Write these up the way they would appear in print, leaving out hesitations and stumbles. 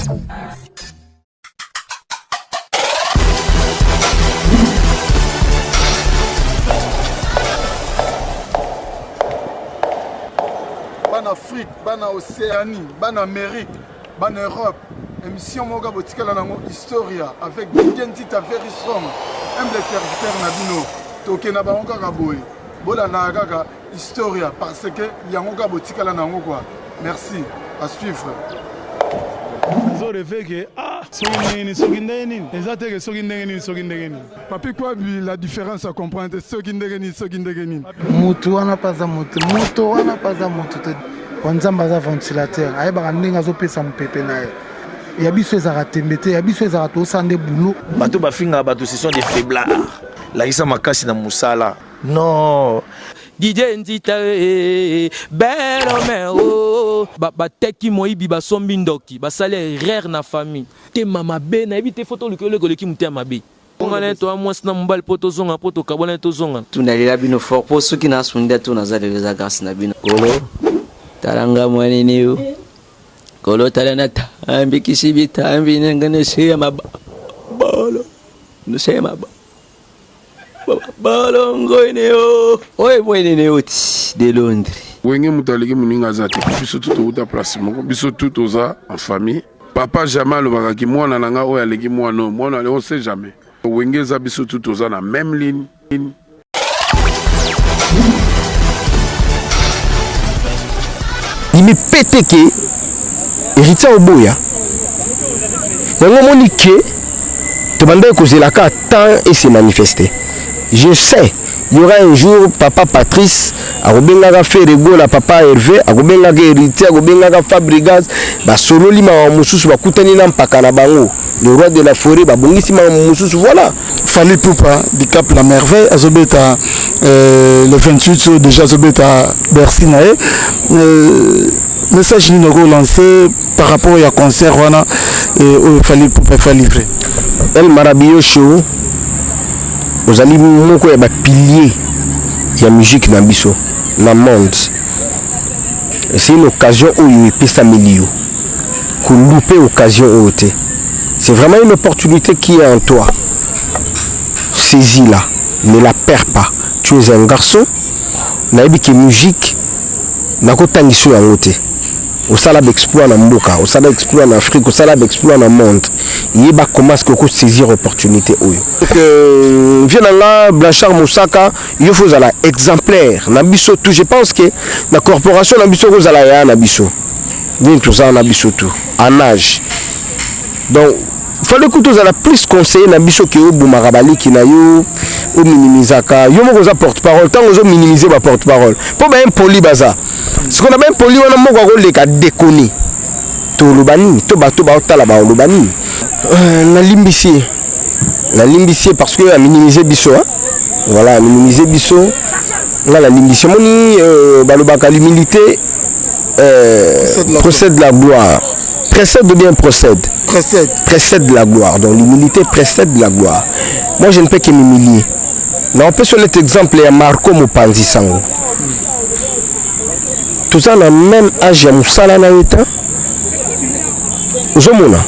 Ban Afrique, ban Océanie, ban Amérique, ban Europe. Émission Moga Botikala Nango Historia avec Didjenzita Very Strong. Même les serviteurs Nabino. Toke na bango kaboy. Bola na kaka Historia parce que Yangoga Botikala Nango quoi. Merci. À suivre. Papi quoi la différence à comprendre Mutu wana paza mutu, mutu wana paza mutu. Wanzamba za ventilateur, ayeba ndinga zo pesa mpepe naye. Ya biso ezaka tembete, ya biso ezaka to sande boulot. Bato bafinga bato ce sont des faiblards. La isa makasi na musala. Non. Didjenzita belo mero ba teki moyibi ba sombi ndoki ba sale rare na famille. Te mama be na ebite photo lekole koleki mutia mabe. Ngale to amwasi na mbali poto zonga poto kabona to zonga. Tunalela bino fort po soki na sunda to nazale les grâce na bino. Kolo talanga mwana niyo. Kolo talana tambi kisibi tambi ngane sema bolo. No sema balongo ineo. Oye mwene neoti de Londres. Wenge mutaliki muninga zati. Biso tout au ta place moko. Biso tout oza en famille. Papa jamais le bagaki mwana nanga oya leki mwana on sait jamais. Wenge za biso tout oza na même ligne. Il me pète que Héritier Oboya. Yango monique te bandai causer la carte tant et se manifester. Je sais, il y aura un jour papa Patrice, a Robenga Ferrego, la papa Hervé, a Robenga Héritier, a Robenga Fabrigas, ba Sololi ma mususu ba kutani na mpaka na bango. Le roi de la forêt, ba bongisi ma mususu voilà. Fali Poupa du Cap La Merveille, Azobeta le 28 déjà Azobeta Bercy nae. Message ni nogo lancé par rapport à concert wana et Fali Poupa fa livrer. El Marabillo show. Vous allez moko ya ba pilier ya musique na biso na monde. C'est une occasion où il peut s'améliorer. Qu'on loupe occasion où tu. C'est vraiment une opportunité qui est en toi. Saisis-la, ne la perds pas. Tu es un garçon. Naïbi qui musique na kotangiso ya ngote. Au salab exploit na mboka, au salab exploit en Afrique, au salab exploit dans le monde. Il va commencer à saisir l'opportunité. Donc, viens là, Blanchard Moussaka, il faut aller exemplaire. Nabiso tout, je pense que la corporation Nabiso vous allez à Nabiso. Bien tout ça Nabiso tout, en âge. Donc, il fallait que vous allez plus conseiller Nabiso que vous Boumarabali qui n'a eu ou minimisaka. Yo mo porte-parole, tant que vous minimisez ma porte-parole. Pour bien poli baza. Ce qu'on a bien poli, on a mon rôle de déconner. To lobani, to bato ba otala ba lobani. La limbissier parce que a minimiser biso hein? Voilà, minimiser biso. Là la limbissier moni balobaka l'humilité procède de la gloire. Précède ou bien procède? Précède de la gloire. Donc l'humilité précède de la gloire. Moi je ne peux que m'humilier. Mais on peut sur cet exemple il y a Marco Mopanzi Sango. Tout ça dans le même âge à Moussala Naïta. Ozomona.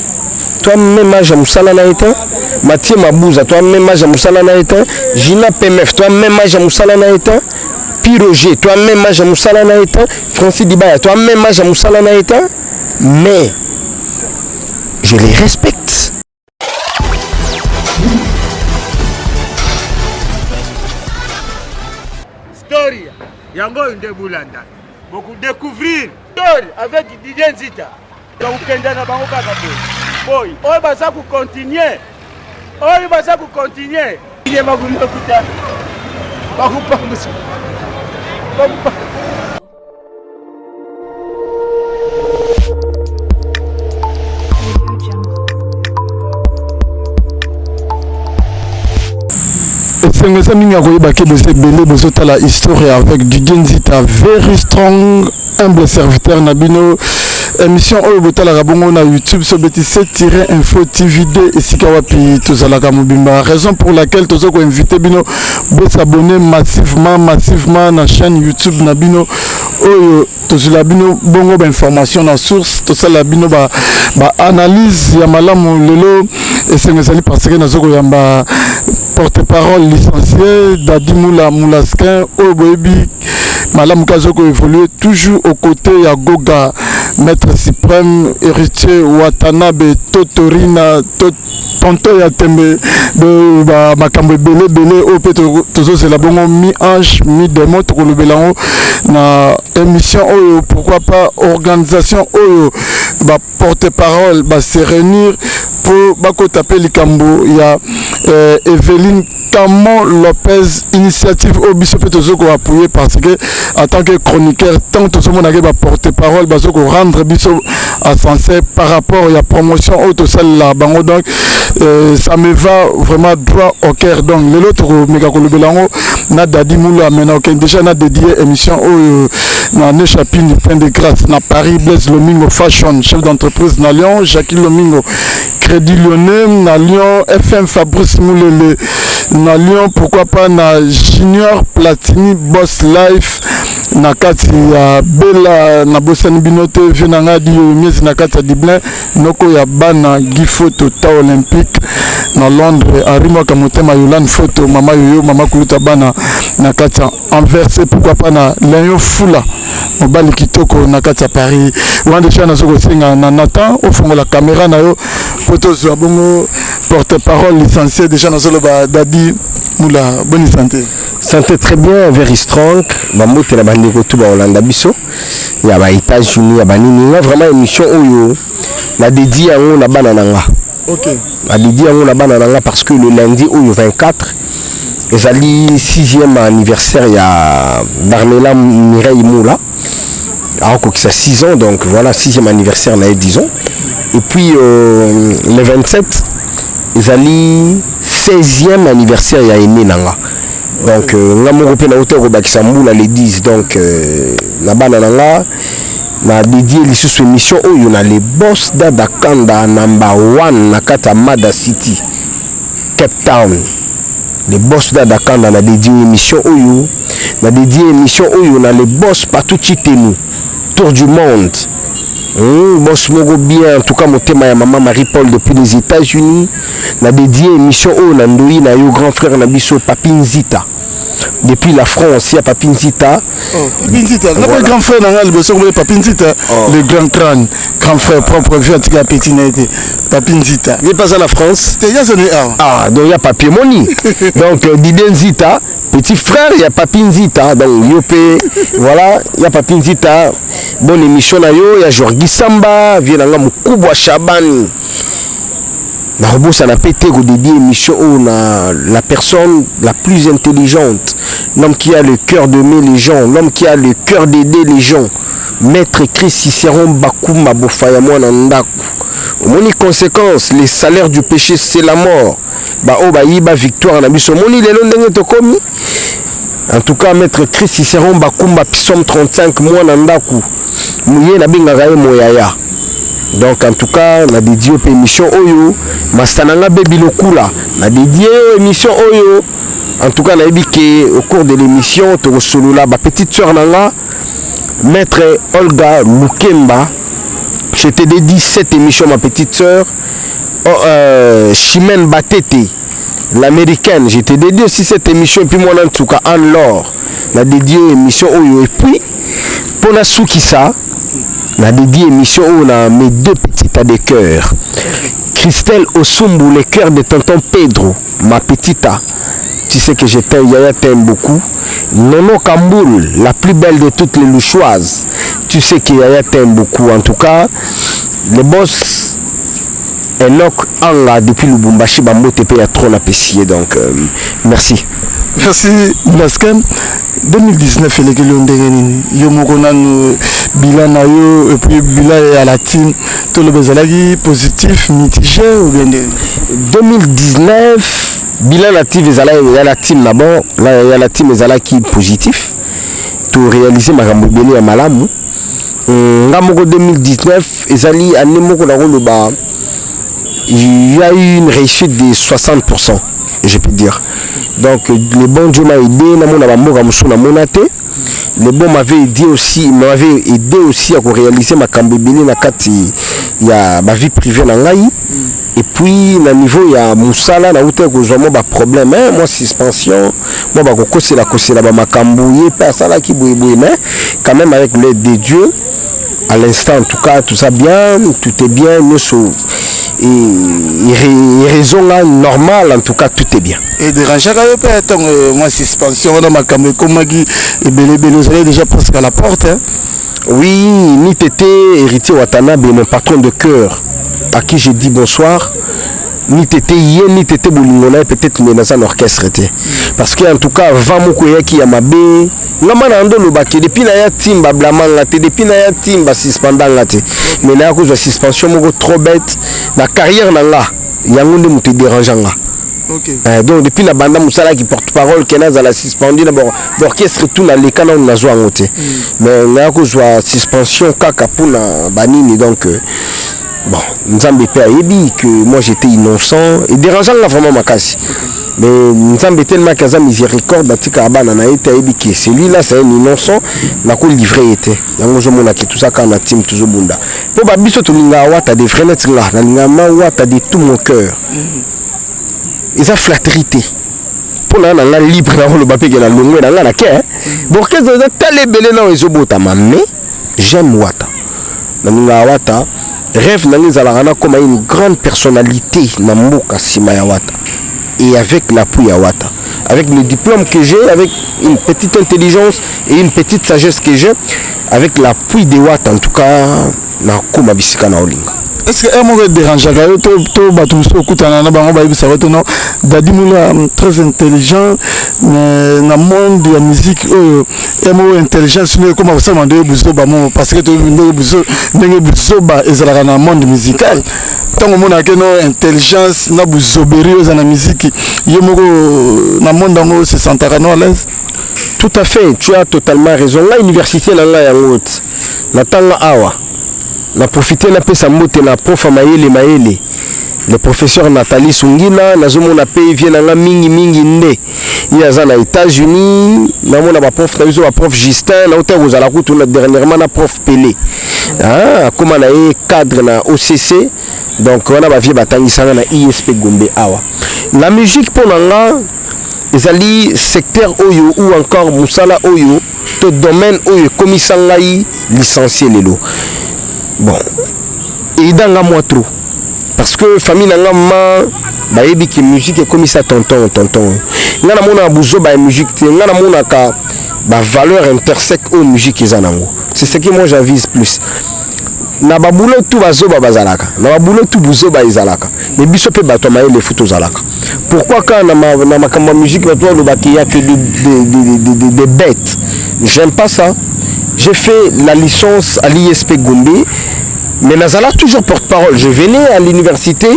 Toi même âge à Moussala Naïta. Mathieu Mabouza, toi même âge à Moussala Naïta. Gina PMF, toi même âge à Moussala Naïta. Piroger, toi même âge à Moussala Naïta. Francis Dibaya, toi même âge à Moussala Naïta. Mais je les respecte. Story, Yango Ndebulanda. Beaucoup découvrir Story avec Didjenzita. Donc Kendana Bango Kakapo. Boy, on va ça pour continuer. On va ça pour continuer. Il est ma goût écouter. Bango pas monsieur. C'est un ami qui a eu la histoire avec Didjenzita Very Strong. humble serviteur Nabino. Émission oyo botalaka bongo na YouTube so BTC-Info TV2 esika wapi tozalaka mobimba, raison pour laquelle tozo ko inviter bino bo s'abonner massivement na chaîne YouTube na bino oyo tozula bino bongo ba information na source tosala bino ba analyse ya malamu lelo esengezali parce que nazoko yamba porte-parole licencié Dadi Moulaskin oyo boyebi malamu kazoko évoluer toujours aux côtés ya Goga Maître suprême héritier Watanabe Totorina Tonto ya tembe de makambo belé au pétro tozo c'est la bongo mi ange mi démon to belango na émission oyo pourquoi pas organisation oyo porte-parole se réunir pour taper likambo ya Evelyne Camon Lopez initiative au biso petozoko appuyé parce que en tant que chroniqueur tant tout ce monde a porte-parole bazoko rendre biso à sensé par rapport à la promotion auto celle là bango donc ça me va vraiment droit au cœur donc les autres méga kolobelango na Dadi Moula maintenant ok déjà na dédié émission na ne chapine plein de grâce na Paris Blaise Lomingo Fashion chef d'entreprise na Lyon Jacques Lomingo Crédit Lyonnais na Lyon FM Fabrice Moulele na Lyon pourquoi pas na Junior Platini Boss Life na kati ya Bella na Bosani Binote venanga di miezi na kati ya Dublin noko ya bana Gifo Tota Olympique na Londres arimo kamotema Yolande photo mama yoyo mama kuluta bana na kati ya Anvers pourquoi pas na Léon Fula mobali kitoko na kati ya Paris wande chana soko singa na Nathan au fond la caméra na yo photo zo bongo porte-parole licencié déjà na solo ba Dadi Moula bonne santé. Santé très bien, very strong. Mamote na bandeko tout ba Hollande biso. Ya ba États-Unis ya banini nga vraiment émission oyo na dédié yango na bana nanga. OK. Na dédié yango na bana nanga parce que le lundi oyo 24 ezali 6e anniversaire ya Darmela Mireille Moula. Alors que ça 6 ans donc voilà 6e anniversaire na disons. Et puis le 27 ezali 16e anniversaire ya Aîné nanga. Donc nga moko pe na hauteur ko bakisa mbula les 10 donc na bana nanga na dédié lisusu émission oyo na les boss Dada Kanda number 1 na kata Mada City Cape Town. Les boss Dada Kanda na dédié émission oyo na dédié émission oyo na les boss partout chitenu tour du monde. Boss mogo bien en tout cas motema ya maman Marie-Paul depuis les États-Unis na dédié émission oyo na ndoi na yo grand frère na biso Papinzita depuis la France ya Papinzita. Papinzita na pas grand frère na le so Papinzita le grand crâne grand frère propre vie en tout cas petit n'était Papinzita il est pas à la France donc il y a papier moni donc Didenzita petit frère il y a Papinzita donc yopé voilà il y a Papinzita bonne émission na yo ya Jorgi Samba vient nga mukubwa Shabani na robosa na pété ko dédié émission où la personne la plus intelligente, l'homme qui a le cœur d'aimer les gens, l'homme qui a le cœur d'aider les gens, maître Christ Cicéron Bakuma Bofaya Mwana Ndaku. Moni conséquence, les salaires du péché c'est la mort. Ba o ba yiba victoire na biso moni lelo ndenge to komi. En tout cas maître Christ Cicéron Bakuma Psaume 35 Mwana Ndaku. Muye na bingaka ye moyaya. Donc en tout cas na dédié aux émission oyo masananga bebi lokula na dédié aux émission oyo en tout cas na ebike au cours de l'émission to solola ba petite sœur nanga maître Olga Lukemba. Je te dédie cette émission ma petite sœur Chimène Batete l'américaine. Je te dédie aussi cette émission et puis moi en tout cas en l'or na dédié aux émission oyo et puis pour la soukisa la dédié émission où on a mes deux petites à des cœurs. Christelle Osumbu, le cœur de tonton Pedro, ma petite. Tu sais que je t'aime, Yaya t'aime beaucoup. Nono Kamboul, la plus belle de toutes les louchoises. Tu sais que Yaya t'aime beaucoup. En tout cas, le boss Enoch Anga depuis Lubumbashi, Bambo TP a trop apprécié. Donc, merci. Merci, Blasken. 2019, il y a eu bilan et puis bilan à la team. Tout le bezalagi positif, mitigé ou bien 2019, bilan la team, il y a la team d'abord. Là, il y a la team qui est positif. Tout réaliser ma rambobélé à Malamou. Ngamoko 2019 ezali année moko na koloba il y a eu une réussite de 60%, je peux dire. Donc le bon Dieu m'a aidé, le bon m'avait aidé aussi à réaliser ma cambébélé na kati ya ma vie privée na ngai. Et puis na niveau ya musala na uta ko zoma ba problème moi suspension moi ba ko c'est la ba makambouye pa sala ki boye mais quand même avec l'aide de Dieu à l'instant en tout cas tout ça bien, tout est bien, nous sommes et raison là normale en tout cas tout est bien. Et déranger quand moi suspension dans ma caméra comme qui et belé vous allez déjà presque à la porte hein? Oui, ni tété héritier Watanabe mon patron de cœur à qui j'ai dit bonsoir. Ni tété yé ni tété bolingona peut-être mais dans un orchestre parce que en tout cas va moko yaki ya mabe ngama na ndo lobaki depuis na ya timba blamanga te depuis na ya timba suspendanga te mais na cause de suspension moko trop bête na carrière na nga yango nde muté dérangeanga. OK. Donc depuis la banda musala qui porte-parole kena za la suspendu na l'orchestre tout na lekana na zo ngote mais na cause de suspension kaka puna banini donc bon, Nzambe Père Ebi que moi j'étais innocent et dérangeant là vraiment ma casse. Mais Nzambe tellement qu'à miséricorde batika abana na été Ebi que celui-là c'est un innocent na ko livré était. Yango je mona ki tout ça quand na team toujours bunda. Po ba biso to linga wata de frères là, na linga ma wata de tout mon cœur. Ils a flatterie. Pour na na libre na lo bapé que na longwe na na ke. Bon que ça telle belé na ezobota mais j'aime wata. Na linga wata rêve Nangizalagana comme une grande personnalité Namboka Simayawata et avec l'appui Yawata, avec le diplôme que j'ai, avec une petite intelligence et une petite sagesse que j'ai, avec l'appui de Wata en tout cas, Nakuma Bisika Naolinga. Est-ce que un mot dérangeant to batumso kutana na bango ba ibisa non Dadi Moula très intelligent mais na monde de la musique un mot intelligence mais comme ça mandé buzo ba mo parce que to ndenge buzo ba ezalaka na monde musical tant on a que no intelligence na buzo berio za na musique yemoko na monde ngo se sentara no à l'aise. Tout à fait, tu as totalement raison. La université là ya ngot na tanga awa na profiter na pesa mbote na prof Maele le professeur Nathalie Sungina nazomona pe vient na mingi nde il a na États-Unis na mona ba prof na ba prof Justin na hôtel ozala kutu na dernièrement na prof Pelé comme na cadre na OCC donc on a ba vie batangisanga na ISP Gombe awa la musique pour nga ezali secteur oyo ou encore musala oyo to domaine oyo komisangai licencié lelo. Bon, et dans la moi trop. Parce que famille n'a pas baebi qui musique est comme ça tonton. N'a pas mon abouzo ba musique, n'a pas mon ka ba valeur intersecte aux musiques zanango. C'est ce que moi j'avise plus. Na ba boulot tout bazo ba bazalaka. Na ba boulot tout bouzo ba izalaka. Mais biso pe bato maye les photos zalaka. Pourquoi quand na ma musique bato le baki ya que des bêtes. J'aime pas ça. J'ai fait la licence à l'ISP Gombe, mais Nazala toujours porte-parole. Je venais à l'université,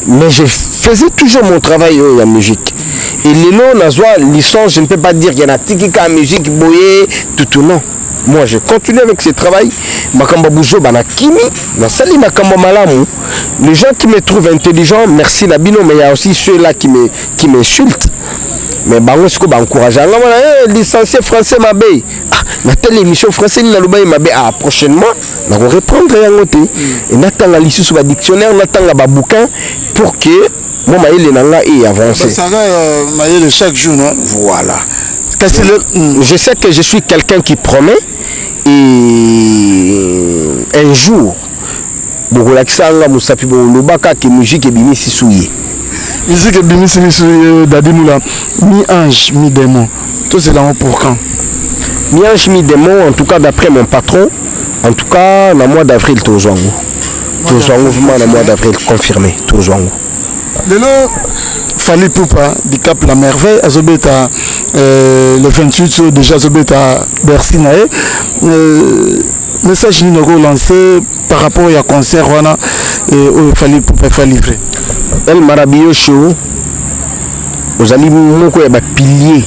mais je faisais toujours mon travail en musique. Et les noms Nazwa licence, je ne peux pas dire qu'il y en a tikika musique, boye, tout non. Moi, je continue avec ce travail. Makamba Bouzo, Bana Kimi, Nasali Makamba Malamu. Les gens qui me trouvent intelligent, merci Nabino, mais il y a aussi ceux-là qui m'insultent. Mais Bangosko encourage licencié français Mabé. Na telle émission français na loba Mabé prochainement na reprendre yangote et n'attend la licence sur le dictionnaire n'attend la bouquin pour que moi maïle nanga et avancer. Ça va maïle chaque jour non. Voilà. Je sais que je suis quelqu'un qui promet et un jour Bokolakisanga Musapi Bolobaka que musique et bimisi souillé. Musique et bimisi souillé Dadi Moula mi-ange mi-démon. Tout c'est là pour quand? Mi-ange mi-démon en tout cas d'après mon patron. En tout cas dans le mois d'avril Tozwango. Tozwango vraiment dans le mois d'avril confirmé Tozwango. Lelo Fali Poupa du Cap La Merveille Azobeta le 28 déjà Azobeta Bercy nae message nous lancé par rapport à concert wana et Fali Poupa fa livrer El Marabillo Show ozali moko ya ba pilier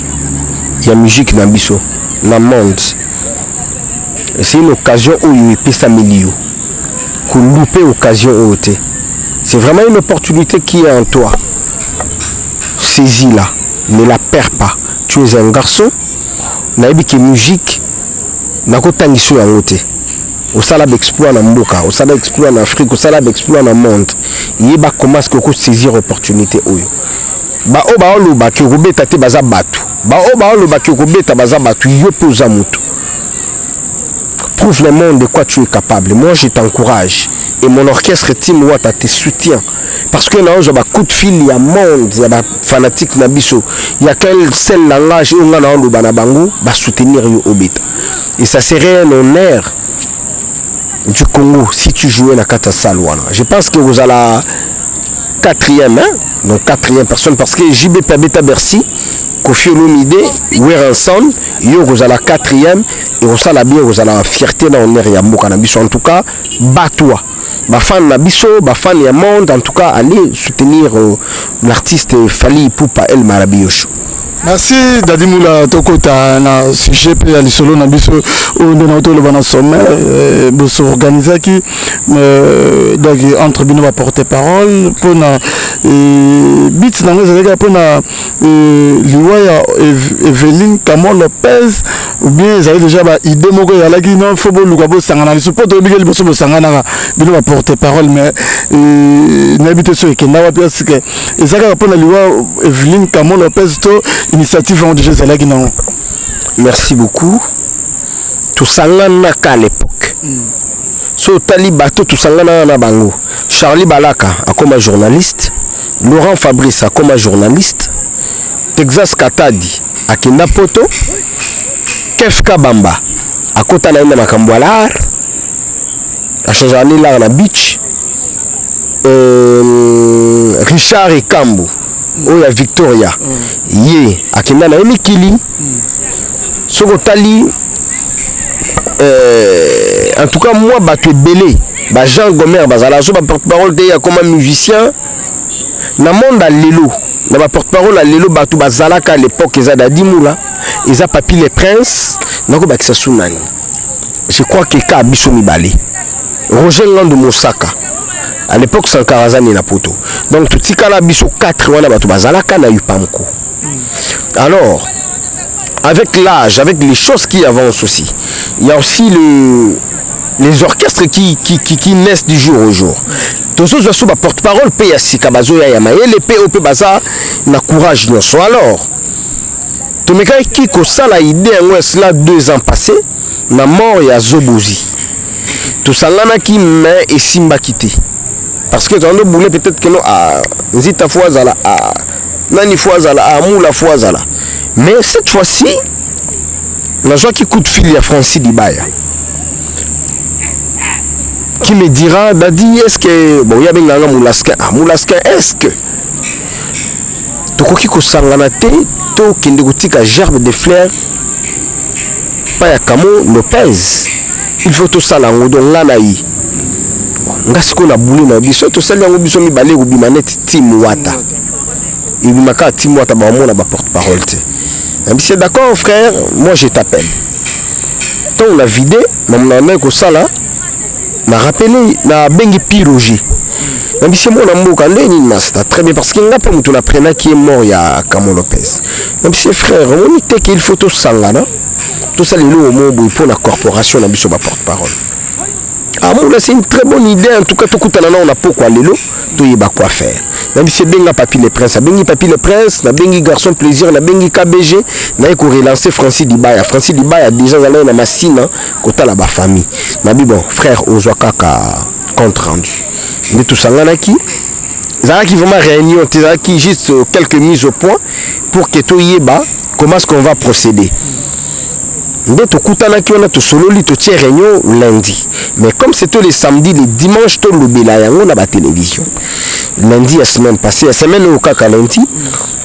ya musique na biso na monde c'est une occasion où il peut s'améliorer. Qu'on loupe occasion où tu es. C'est vraiment une opportunité qui est en toi. Saisis-la, ne la perds pas. Tu es un garçon, naïbi qui musique, n'a qu'au temps ici en côté. Au salab exploit en Mboka, au salab exploit en Afrique, au salab exploit en monde. Il y a comment est-ce que vous saisir l'opportunité. Ba o ba olo ba kyokobe tate baza batu. Ba o ba olo ba kyokobe ta baza batu yo poza mutu. Prouve le monde de quoi tu es capable. Moi je t'encourage et mon orchestre Team Wata te soutient parce que là on a coup de fil il y a monde, il y a fanatique na biso. Il y a quel seul langage on a na bana bango ba soutenir yo obeta. Et ça serait un honneur du Congo si tu jouais na kata salwana. Je pense que vous allez la quatrième donc quatrième personne parce que JB Pabeta Bercy, Kofi Olomide, Werenson, yo vous allez la quatrième et vous allez bien vous allez la fierté dans l'honneur ya mboka na biso en tout cas bat-toi. Bafan na biso, bafan ya monde en tout cas allez soutenir l'artiste Fally Ipupa El Marabiyosho. Merci Dadi Moula Tokota na sujet pe ya lisolo na biso on na to le bana sommet boso organiser qui donc entre bino va porter parole pour na beat na ngeza pour na liwaya Evelyne Camon Lopez ou bien ils avaient déjà ba idée moko ya la qui non faut boluka bo sangana biso pour to bigel boso bo sangana bino va porter parole mais n'habite so ekenda wa parce que ezaka pour na liwaya Evelyne Camon Lopez to initiative en déjà c'est là qui non. Merci beaucoup. Tout sangana à l'époque. So tali bateau tout sangana na bango. Charlie Balaka a comme journaliste, Laurent Fabrice a comme journaliste, Texas Katadi a Kenda Poto, Kef Kabamba a kota na ina makambwalar, a changé là na beach, Richard Ekambo oya Victoria ye akenda na emikili soko tali en tout cas moi bato belé ba Jean Gomer bazala so ba porte-parole de ya comme musicien na monde à lelo na ba porte-parole à lelo bato bazalaka à l'époque eza Dadi Moula eza Papi les Princes nako bakisa sunani je crois que ka biso mibale Roger Lando Mosaka à l'époque Sankarazani na poto. Donc tout tikala biso 4 wana bato bazalaka na yupamko. Alors avec l'âge, avec les choses qui avancent aussi, il y a aussi les orchestres qui naissent du jour au jour. Tous ceux qui porte-parole paye sika bazo ya yama et les POP baza na courage nyonso. Alors to meka ki ko sala idée en cela 2 ans passés na mort ya Zobozi. Tout sangana ki mais et simba quitté. Parce que tu as boulé peut-être que non à Zita Fouazala à Nani Fouazala à Moula Fouazala. Mais cette fois-ci, la joie qui coûte fil à Francis Dibaya qui me dira Dadi est-ce que bon il y a bien un Moulaskin est-ce que tokoki ko sangana te to kende kotika gerbe de fleurs pas ya Camon Lopez il faut tout ça là on donne là naï ngasiko na boulé na biso to sali yango biso mibale ko bimanete Team Wata ibimaka Team Wata ba mona ba porte-parole te c'est d'accord frère moi je t'appelle tant on a vidé mon ami ko sala na rappelé na bengi piroger même si mon amour quand ni master très bien parce qu'il n'a pas mutu la prena qui est mort ya Camon Lopez même si frère on était qu'il faut tout sangana tout ça les lots au monde pour la corporation na biso ba porte-parole. Ah bon, c'est une très bonne idée. En tout cas, tout le monde on a pourquoi les lots, tout y a quoi faire. Même si c'est bien Papi les Princes, bengi Papi les Princes, na bengi Garçon Plaisir, na bengi KBG, na ko relancer Francis Dibaya. Francis Dibaya déjà allé na machine kota la ba famille. Na bi bon, frère Ozwaka ka compte rendu. Mais tout ça là qui ça qui vraiment réunion, ça qui juste quelques mises au point pour que tout y ba comment est-ce qu'on va procéder. Dès tout kutana qui on a tout solo li tout réunion lundi. Mais comme c'est tous les samedis, les dimanches, tout le bélayango on a la télévision. Lundi la semaine passée, la semaine au kaka lundi,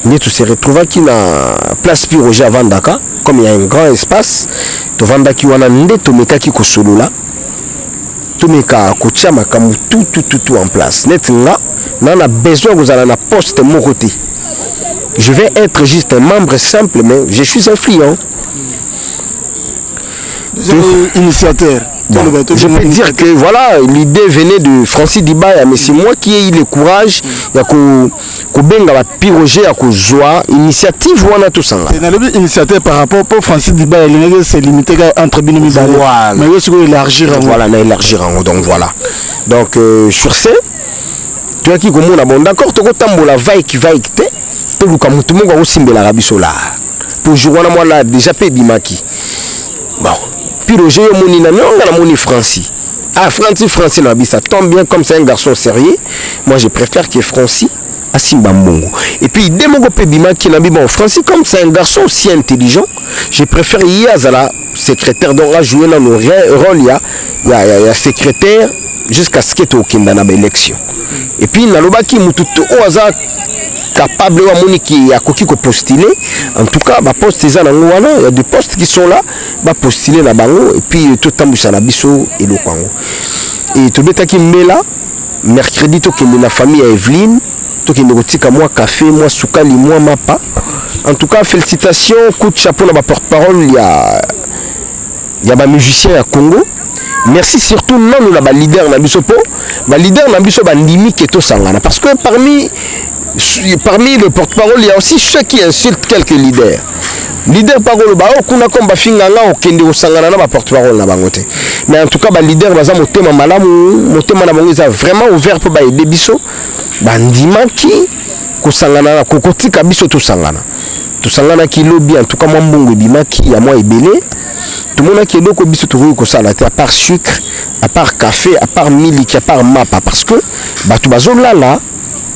on se retrouve qui na place Piroger avant Dakar, comme il y a un grand espace, to vanda ki wana nde to meka ki ko solo là. To meka ko chama kamu tout en place. Net nga, on a besoin vous allez na poste mon côté. Je vais être juste un membre simple mais je suis influent. initiateur. Bon, je peux dire que voilà, l'idée venait de Francis Dibaya, mais c'est moi qui ai eu le courage de benga piroger à joie initiative wana tout ça. Initiateur par rapport pour Francis Dibaya, c'est limité entre binomi voilà. Mais il faut élargir. Voilà, élargir donc voilà. Donc sur ce, tu as qui comme on a bon d'accord, tu as vaille qui te, tu as tout le monde aussi l'Arabie Solar. Pour jouer moi là déjà pe bimaki. Bon. Piroger moni na non moni Francis. Ah Francis na ça tombe bien comme c'est un garçon sérieux. Moi je préfère que Francis à Simbambongo. Et puis Demogo Pebima qui n'a bon Francis comme c'est un garçon aussi intelligent, je préfère Yazala secrétaire donc à jouer dans le rôle il y a secrétaire jusqu'à ce qu'il y ait aucune élection. Et puis nalobaki mututu au hasard capable de moni qui a coquille ko postuler. En tout cas ba poste ça na ngwana, il y a des postes qui sont là, ba postuler na bango et puis tout tambusa na biso et le Congo. Et tout betaki mela mercredi to kende na famille à Evelyne, to kende kotika moi café, moi soukali, moi mapa. En tout cas félicitations, coup de chapeau na ba porte-parole, il y a ba musicien à Congo. Merci surtout non la leader na biso po, ba leader na biso ba ndimi keto sangana parce que parmi le porte-parole, il y a aussi ceux qui insultent quelques leaders. Leader parole ba kuna komba finganga okende osangana na ba porte-parole na bangote. Mais en tout cas ba leader baza motema malamu, motema na bango eza vraiment ouvert pour ba aider biso. Ba ndimaki kosangana na kokotika biso to sangana. To sangana ki lobby en tout cas moi mbongo bimaki ya moi ebele. Tout le monde qui est donc au biso tout ko sala à part sucre, à part café, à part milk, à part mapa parce que ba tu bazo là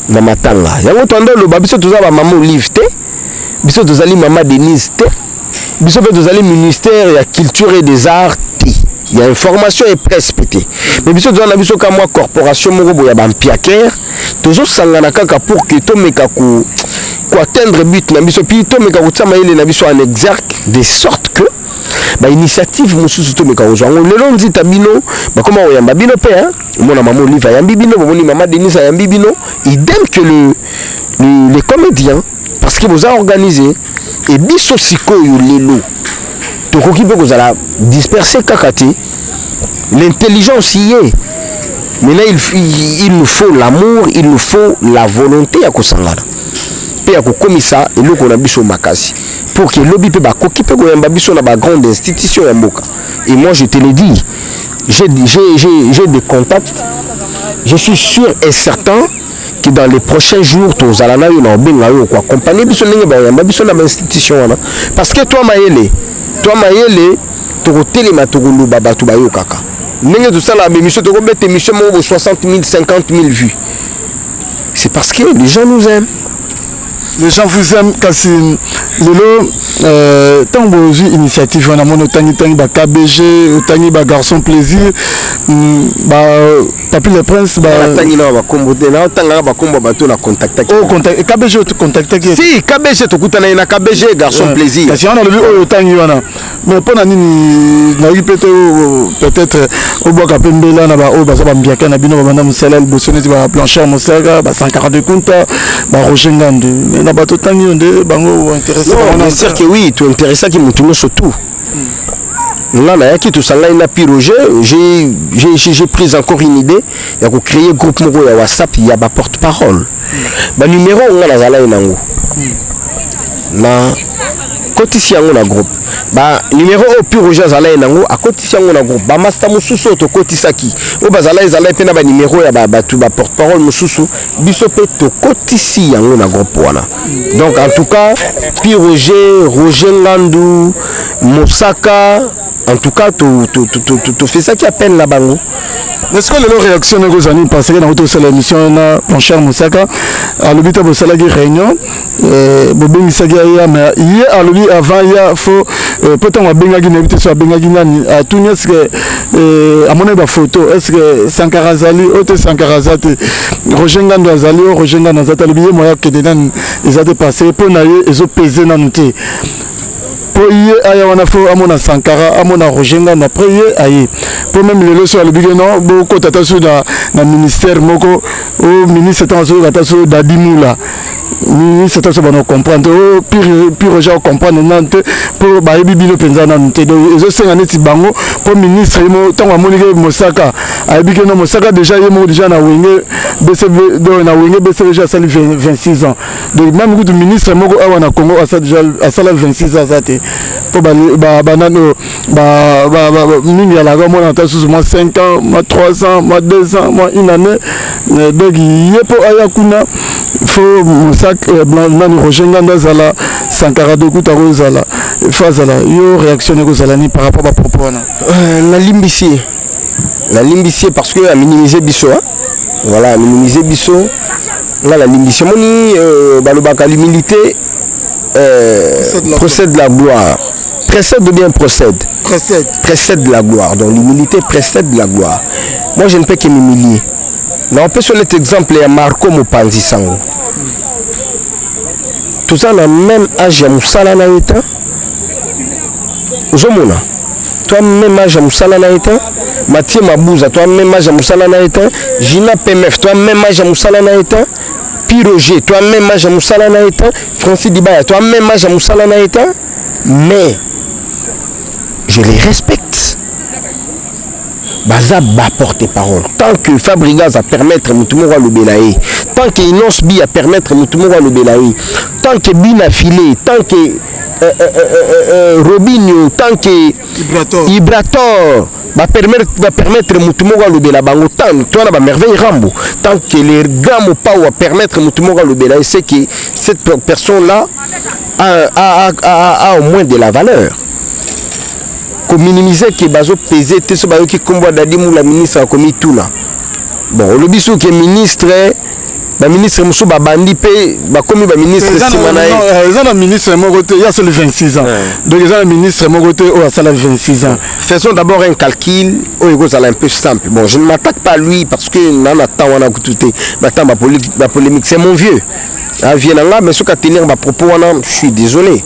na matanga yango tondo lo babiso toza ba maman Olive te biso tozali maman Denise te biso pe tozali ministère ya culture et des arts te il y a information et presse pété mais biso toza na biso ka moi corporation moko boya ba mpiaker tozo sangana kaka pour que to meka ko atteindre but na biso pi to meka ko tsama ile na biso en exergue de sorte que ba initiative mususu to meka ozwango lelo nzita bino ba koma oyamba bino pe hein mona maman Olive yambi bino moni maman Denise yambi bino idem que les comédiens parce que vous avez organisé et biso sikoyo lelo to koki pe kozala disperser kakati l'intelligence y est mais là il nous faut l'amour, il nous faut la volonté à kosangana pe à kokomisa eloko na biso makasi pour que lobby pe ba koki pe koyamba biso na ba grande institution ya mboka. Et moi je te le dis, j'ai des contacts, je suis sûr et certain que dans les prochains jours tous alana yo na benga yo ko accompagner biso ndenge ba yamba biso na ba institution wana parce que toi mayele to hôtel ma to luba ba to ba yo kaka ndenge to sala ba mission to ko bete mission mo 60 000 50 000 vues. C'est parce que les gens nous aiment. Les gens vous aiment kasi lelo tant que initiative on a mon tangi ba KBG tangi ba garçon plaisir ba Papi le Prince ba tangi na ba kombo de na tanga ba kombo ba to la contacter contact KBG to contacter si KBG to kutana na KBG garçon plaisir kasi on a le tangi wana mais pona nini na peut-être au bois kapembela na ba o ba za ba mbiaka na bino ba na musala bosoneti ba plancher musaka ba 142 compta ba Roger Ngande na bato tangi onde bango intéressé on a dire que oui tu intéressé qui mutuno surtout là là qui tout ça là il a piroger j'ai pris encore une idée il y a créer groupe moko ya WhatsApp il y a ba porte-parole ba numéro on a zala inango na kotisi yango na groupe ba numéro au piroger zala inango a kotisi yango na groupe ba master mususu to kotisaki o bazala ezala pe na ba numéro ya ba tu ba porte-parole mususu biso pe to kotisi yango na groupe wana. Donc en tout cas Piroger, Roger Landou, Mosaka, en tout cas tu fais ça qui appelle la bango. Est-ce que les réactions aux amis parce que dans votre émission na mon cher Mosaka à l'hôpital de Salagi réunion bobingi sagia ya mais hier à l'hôpital avant il faut peut-être on benga gi n'habiter sur benga gi nani à tout est-ce que à mon ba photo est-ce que Sankara Zali autre Sankara Zati Roger Ngando Azali Roger Ngando Zati le billet moya que dedans ils a dépassé pour naie ils ont pesé dans nous pour y aya wana fo amona Sankara amona Roger Ngando après ayi pour même le leçon le billet non beaucoup tata sur na ministère moko au ministre tata sur Dadimula ministre taso bana comprendre pire gens comprendre nante pour ba bibino penza na nte donc ezo senga neti bango pour ministre mo tango amoni ke Mosaka abike no Mosaka déjà yemo déjà na wenge BCB do na wenge BCB déjà sali 26 ans donc même le ministre moko awa na Congo asa déjà asala 26 ans zate pour ba banano ba mingi ala ga mona ta sous moi 5 ans moi 3 ans moi 2 ans moi une année donc yepo aya kuna faut Mosaka nani Roger Nganda zala Sankara Dokuta Rozala Fazala yo réactionné Rozalani par rapport à propos la limbissier parce que a minimiser biso voilà minimiser biso là la limbissier moni balobaka l'humilité procède de la gloire précède ou bien procède de la gloire donc l'humilité précède de la gloire moi je ne peux que m'humilier mais on peut sur cet exemple il y a Marco Mopanzi Sango tout ça dans le même âge à Moussala Naïta. Ozomona. Toi même âge à Moussala Naïta. Mathieu Mabouza, toi même âge à Moussala Naïta. Gina PMF, toi même âge à Moussala Naïta. Piroger, toi même âge à Moussala Naïta. Francis Dibaya, toi même âge à Moussala Naïta. Mais je les respecte. Baza ba porte-parole. Tant que Fabrigas a permettre Moutoumora le Belaï, tant que Inos Bi a permettre Moutoumora le Belaï, tant que Bina Filé, tant que Robinho, tant que Ibrator va permettre Moutoumora le Belaï, tant toi la merveille Rambo, tant que les grands pas va permettre Moutoumora le Belaï, c'est que cette personne-là a au moins de la valeur. Pour minimiser que bazo peser te so bayo ki kombo dadi mu la ministre a komi tuna bon le biso que ministre ba ministre musu ba bandi pe ba komi ba ministre simana ils ont un ministre mogote il y a seulement 26 ans donc ils ont un ministre mogote au a sala 26 ans faisons d'abord un calcul au ego ça un peu simple bon je ne m'attaque pas à lui parce que nana ta wana kututé maintenant ma polémique c'est mon vieux a vient là mais ce qu'a tenir ma propos wana je suis désolé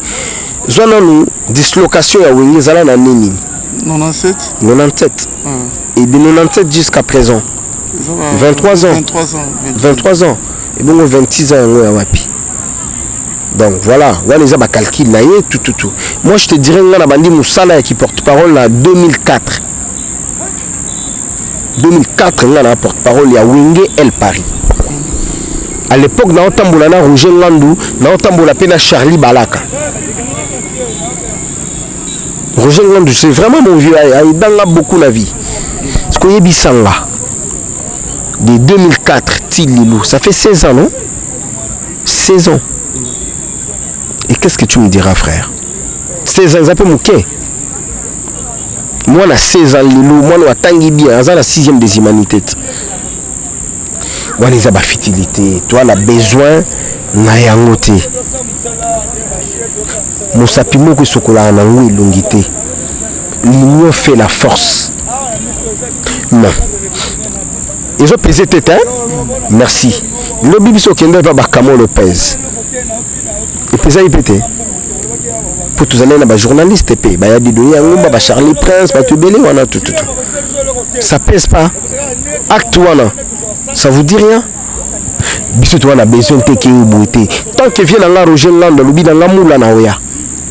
zona nous dislocation ya wengi zala na nini 97 et de 97 jusqu'à présent 23 ans et bon 26 ans ya wapi donc voilà on les a ba calcul na yé tout moi je te dirais nga na bandi musala qui porte-parole en 2004 nga na porte-parole ya Wenge El Paris à l'époque na otambola na Roger Ngandu na otambola pe na Charlie Balaka. Roger Ngandu, c'est vraiment mon vieux, il a beaucoup la vie. Ce qu'on y a bisanga de 2004, Tililou, ça fait 16 ans, non? 16 ans. Et qu'est-ce que tu me diras, frère? 16 ans, ça peut mouquer. Moi, on a 16 ans, Lilou, moi, on a tangi bien, on a la 6e des humanités. Moi, on a la fertilité, toi, on a besoin, on a yangoté. Mosapimo que sokola na ngwe longité l'union fait la force non ils ont pesé tête merci le bibiso kende va bakamo Lopez et pesa ipete pour tous aller na ba journaliste pe ba ya didoyi ngomba ba Charlie Prince ba tubele wana tout ça pèse pas acte wana ça vous dit rien biso toi on a besoin de qui beauté tant que vient la Roger Nganda lobi dans la moula na oya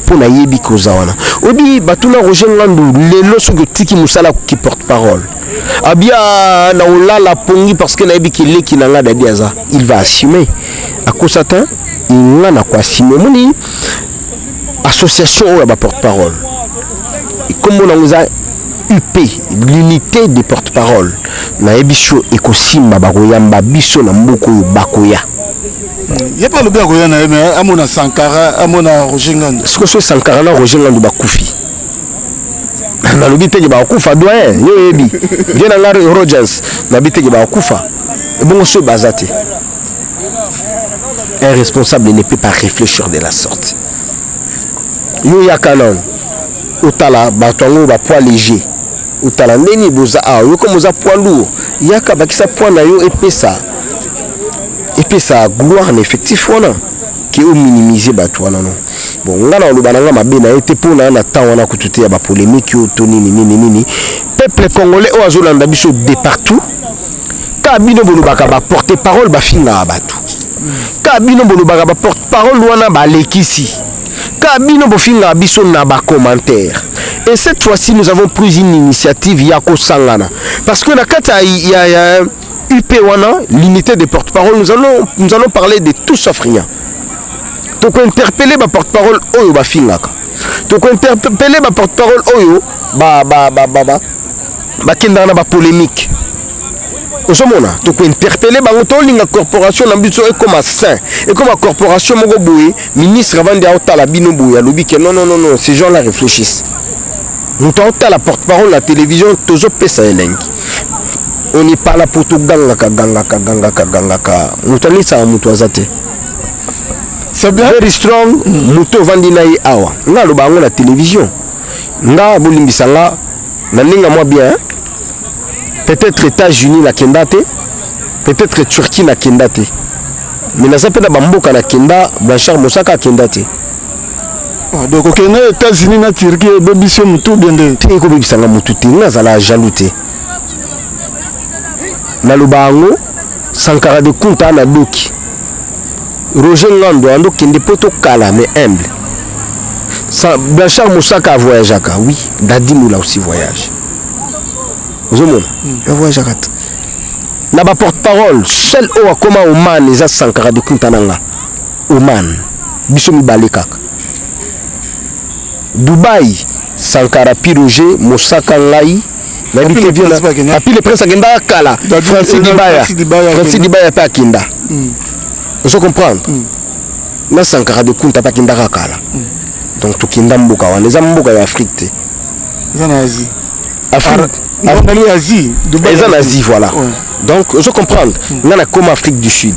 pour na yebi koza wana obi batuna Roger Nganda lelo soki tiki musala qui porte parole abia na olala pongi parce que na yebi ki leki na ngada diaza il va assumer à kosata il na kwa assumer moni association ou ba porte parole comme on a UP l'unité des porte-parole na ebisho ekosimba bakoyamba biso na mboko bakoya il y a pas le bien koya na mais amona Sankara amona Roger Nganda ce que c'est Sankara na Roger Nganda bakufi na lobi teke bakufa doyen yo yebi bien na Rogers na biteke bakufa et bon ce bazate un responsable ne peut pas réfléchir de la sorte yo ya canon otala batongo ba poids léger otala ndeni boza a yo comme za poids lourd yaka bakisa poids na yo epesa gloire en effectif wana qui au minimiser bato wana non bon ngana lo bananga mabe na été pour na temps wana kututé ya ba polémique yo toni nini peuple congolais o azolanda biso de partout ka bino bolobaka ba porter parole ba finga bato ka bino bolobaka ba porte-parole wana balekisi ka bino bofinga biso na ba commentaire. Et cette fois-ci nous avons pris une initiative yako sangana parce que na kata il y a UP wana l'unité des porte-parole nous allons parler de tout sauf rien. Donc interpeller ba porte-parole oyo ba fingaka. Donc interpeller ba porte-parole oyo ba kenda na ba polémique. Osomona donc interpeller bango to linga corporation na biso et comme sain et comme corporation moko boye ministre avant de otala bino boye alobi que non ces gens là réfléchissent. Nous t'entends la porte-parole la télévision tozo pesa elengi. On n'est pas là pour tout gangaka. Nous t'allons ça muto azate. C'est bien. Very strong muto vandina yi awa. Nga lo bango la télévision. Nga bolimbisa nga na ninga moi bien. Peut-être États-Unis la kendate, peut-être Turquie la kendate. Mais na zape na bamboka na kenda Blanchard Moussaka kendate. Donc ok, les États-Unis na Turquie bebisio mutu bende. Te ko bebisa nga mutu te na zala jaloute. Na lubango Sankara de Kunta na doki. Roger Ngando ando kende poto kala mais humble. Blanchard Moussaka voyage aka, oui, Dadi Moula aussi voyage. Vous avez un voyage à quatre. Na ba porte-parole, seul au akoma Oman les a Sankara de Kuntananga. Oman, biso mibale kaka. Dubaï, Sankara Piroge, Moussaka Ngai, na bité bien. Api le prince agenda kala. Francis Dibaya pa kinda. Vous comprenez? Na Sankara de Kunta pa kinda kala. Donc to kinda mboka wana, les mboka ya Afrique. En Asie. Afrique. Asie, Dubaï. En Asie, voilà. Ouais. Donc, je comprends. On a comme Afrique du Sud.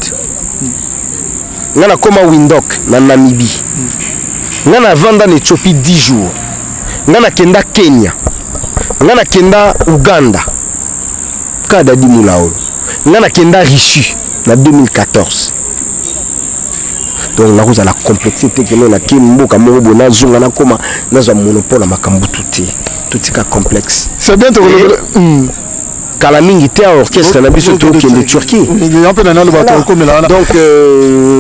On a comme Windhoek, dans Namibie. On a vendu en Éthiopie 10 jours. On a Kenda Kenya. On a Kenda Ouganda. Kada di Moulaolo. On a Kenda Richu, en 2014. Donc, là, vous avez la complexité que nous avons. Kimbo, Kamorobo, Nazunga, Nakoma, nous avons un monopole à Makambututi. Tout est complexe. C'est bien. Kalamingi était en orchestre na biso to qui est de Turquie. Donc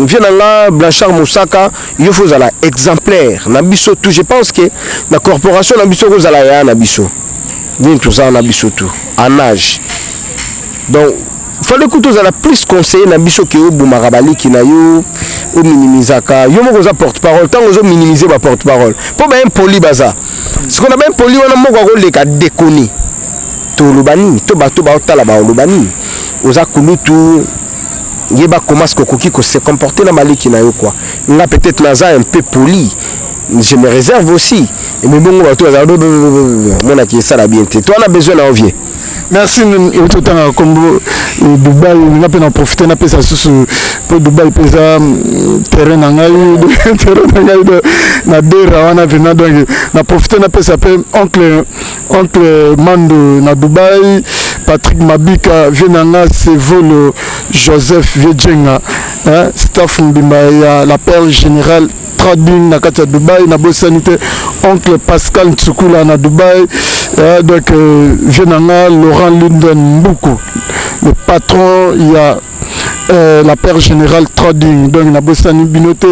vient là Blanchard Moussaka, il faut la exemplaire na biso tout. Je pense que la corporation na biso ko la ya na biso. Bien tout ça na biso tout en âge. Donc fallait que tous la plus conseiller na biso que Boumarabali qui na yo au minimisaka. Yo mo ko porte-parole, tant que minimiser ba porte-parole. Pour bien poli baza. Ce qu'on a bien poli on a mo ko le ka déconner. To lobani, to ba otala ba lobani. Oza kulutu yeba comment ce kokoki ko se comporter na maliki na yo quoi. Là peut-être naza un peu poli. Je me réserve aussi. Et mais bon ba to mon aki ça la bien. Toi on a besoin na envie. Merci tout le temps comme Dubaï on a pu en profiter na pesa sous pour Dubaï pesa terrain na ngai terrain na ngai na dera wana vina donc na profiter na pesa pe oncle Mando na Dubaï Patrick Mabika vienanga c'est vol Joseph Viedjenga staff mbimba ya la perle générale Trading na kata Dubaï na Bosanité oncle Pascal Tsukula na Dubaï donc vienanga Laurent Linden Mboukou le patron il y a la paire générale Trading donc na Bosani Binoté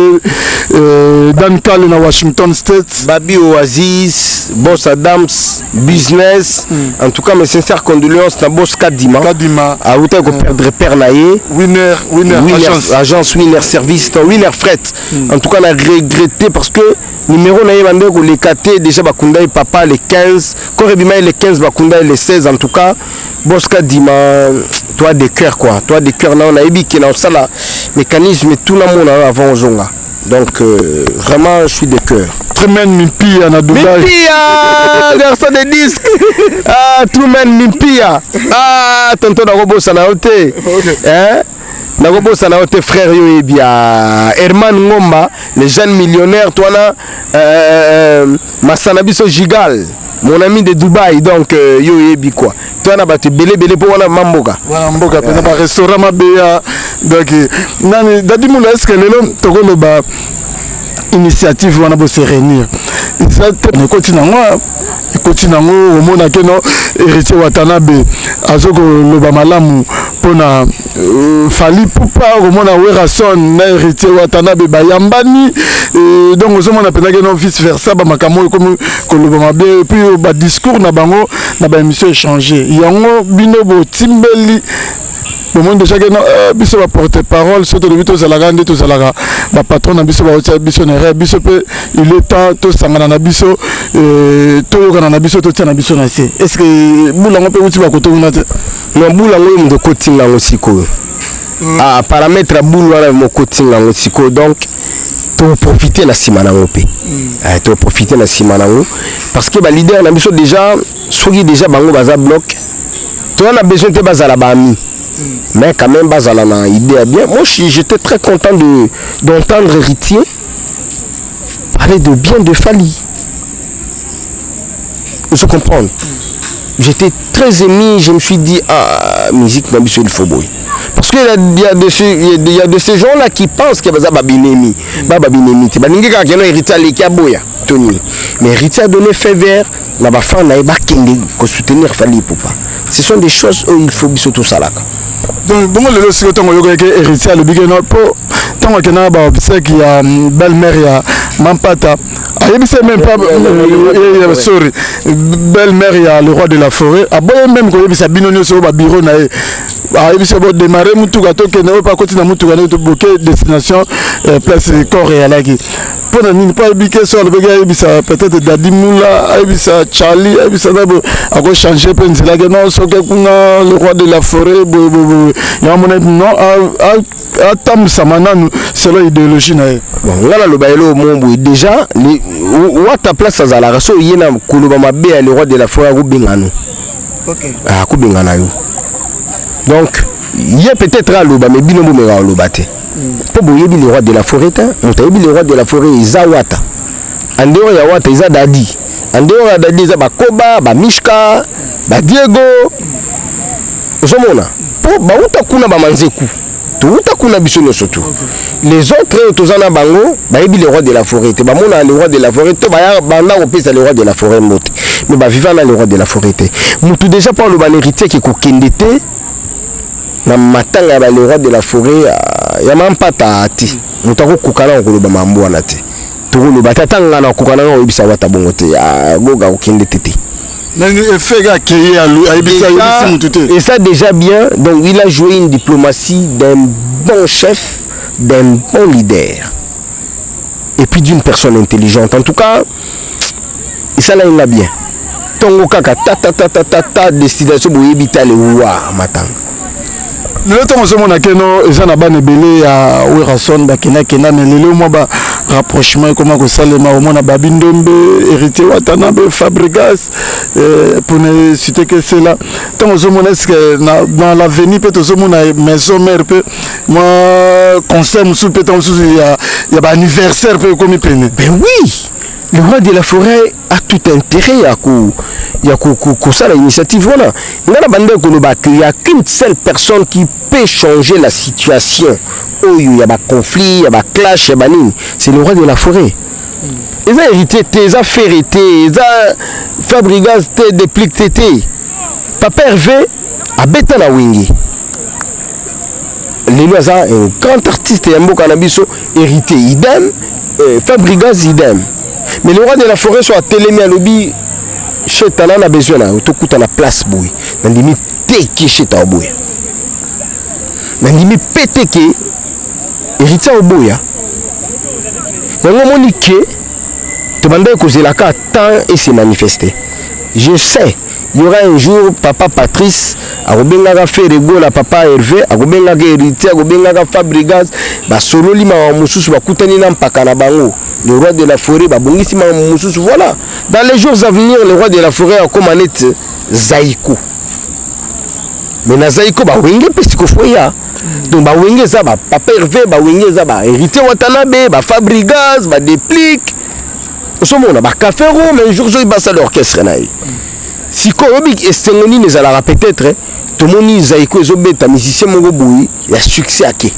Dan Kale na Washington State Babi Oasis Boss Adams Business en tout cas mes sincères condoléances na Boss Kadima a outé ko perdre père naé Winner agence Winner service Winner fret en tout cas on a regretté parce que numéro naé bande ko les KT déjà bakunda papa les 15 Korebima les 15 bakunda les 16 en tout cas Boss Kadima toi des cœurs quoi toi des cœurs on a ébi qui na ça mécanisme tout le monde avant Zonga donc vraiment je suis de cœur Truman Mipia na Dubaï Mipia garçon de disque Truman Mipia tonton na robo sana ote na robo sana ote frère yo ebia Herman Ngomba les jeunes millionnaires toi na Masana biso Gigal mon ami de Dubaï donc yo ebi quoi toi na batu belé pour wana mamboka pena ba restaurant mabeya donc nani Dadi Moula est-ce que lelo tokolo ba initiative wana bo se réunir ça ne continue au mona que non héritier Watanabe azoko loba malamu pona Fali Poupa komona Werason na héritier Watanabe bayambani donc ozomona penake non vice versa ba makambo comme koloba mabe et puis ba discours na bango na ba émission échanger yango bino bo timbeli le monde déjà que biso va porter parole surtout de vito zalaga ndé to zalaga ba patron na biso ba otia biso na ré biso pe il est temps to sangana na biso to yokana na biso to tia na biso na se est-ce que bula ngo pe uti ba koto ngate no bula ngo ndo kotinga ngo siko ah paramètre bulu wana mo kotinga ngo siko donc to profiter na simana ngo pe to profiter na simana ngo parce que ba leader na biso déjà soki déjà bango baza bloc to on a besoin de bazala ba ami. Mais quand même bazala na idée bien. Moi j'étais très content d'entendre Héritier parler de bien de Fali. Je comprends. J'étais très ému, je me suis dit ah musique na biso il faut boy. Parce que il y a de ces gens là qui pensent que baza babinemi, babinemi. Baningi ka keno Héritier leki aboya Tony. Mais Héritier a donné fait vert na ba fan na ba kende ko soutenir Fali Poupa. Ce sont des choses où il faut biso tout ça là. Donc bon le c'est autant que héritier le big no po tant que na ba obsèque il y a belle-mère il y a Mampata ayebisa même pas sorry belle-mère il y a le roi de la forêt aboye même ko yebisa binonyo so ba bureau na ayebisa bo démarrer mutuka to ke na pas continuer mutuka na to bloquer destination place corps et alaki pour ne pas biquer sur le bagage ayebisa peut-être Dadi Moula ayebisa Charlie ayebisa na bo ako changer penzi la non so ke kuna le roi de la forêt ya mon non atam samananu selon idéologie na bon ngala lo baelo mombo déjà wata place za la raso yena koloba mabe le roi de la forêt ko bengano OK ko bengana yo donc il est peut-être à loba mais binombo me ga loba te po boyebi le roi de la forêt motayebi le roi de la forêt izawata andeo ya wata iza dadi andeo ya dadi za bakoba ba mishka ba Diego ozomona po bauta kuna ba manzeku tuuta kuna biso no sotu les autres tozana bango bayebi le roi de la forêt te bamona le roi de la forêt to baya banda opesa le roi de la forêt mote mais ba vivana le roi de la forêt te mutu déjà pour le ban héritier qui ko kendete na matanga ba le roi de la forêt ya mampata ati mutako kukana ko lo ba mambo na te to lo batatanga na kukana no ibisa wata bongo te ya goga ko kendete te. Et ça déjà bien, donc il a joué une diplomatie d'un bon chef, d'un bon leader et puis d'une personne intelligente. En tout cas, et ça là il l'a bien. Tongo kaka ta destination pour éviter le roi matin. Le temps où on a keno ezana bane belé à Werason bakena kena mais le moi ba rapprochement comment que ça le ma au mona babindombe héritier Watanabe Fabregas pour ne citer que c'est là tant où on est que dans l'avenir peut on a maison mère peut moi concert sous peut on sous il y a ba anniversaire peut comme peine. Ben oui, le roi de la forêt a tout intérêt à ça l'initiative voilà. Il n'y a qu'une seule personne qui peut changer la situation. Oh, il y a un conflit, il y a un clash, c'est le roi de la forêt. Ils ont hérité, ils ont fait hériter, ils ont fabriqué des pliques tétés. Papa Hervé a bêté la wingi. Lélo a un grand artiste et un beau cannabiso hérité idem, Fabrigas idem. Mais le roi de la forêt soit télémé à lobby. Chez Tana a besoin là, tout coûte à la place bouille. Dans limite qui chez ta bouille. Dans limite pété qui héritier au bouille. Dans le monde qui te demande causer la carte tant et s'est manifesté. Je sais, il y aura un jour papa Patrice a Robenga fait rego la papa Hervé a Robenga héritier a Robenga Fabrigas ba solo lima mususu ba kutani na mpaka na bango. Le roi de la forêt, voilà. Dans les jours à venir, le roi de la forêt a commandé Zaïko. Mais na Zaïko, bah wenge pesiko foya. Donc bah wenge ça, bah papa Hervé, bah wenge ça, bah héritier Watanabe, bah Fabrigas, bah déplique. Au moment là, bah café rond, mais un jour il passe à l'orchestre naï. Si Korobik et Stengoni ne s'allara peut-être, tout le monde Zaïko et Zobeta, musicien Mogoboui, il y a succès à qui?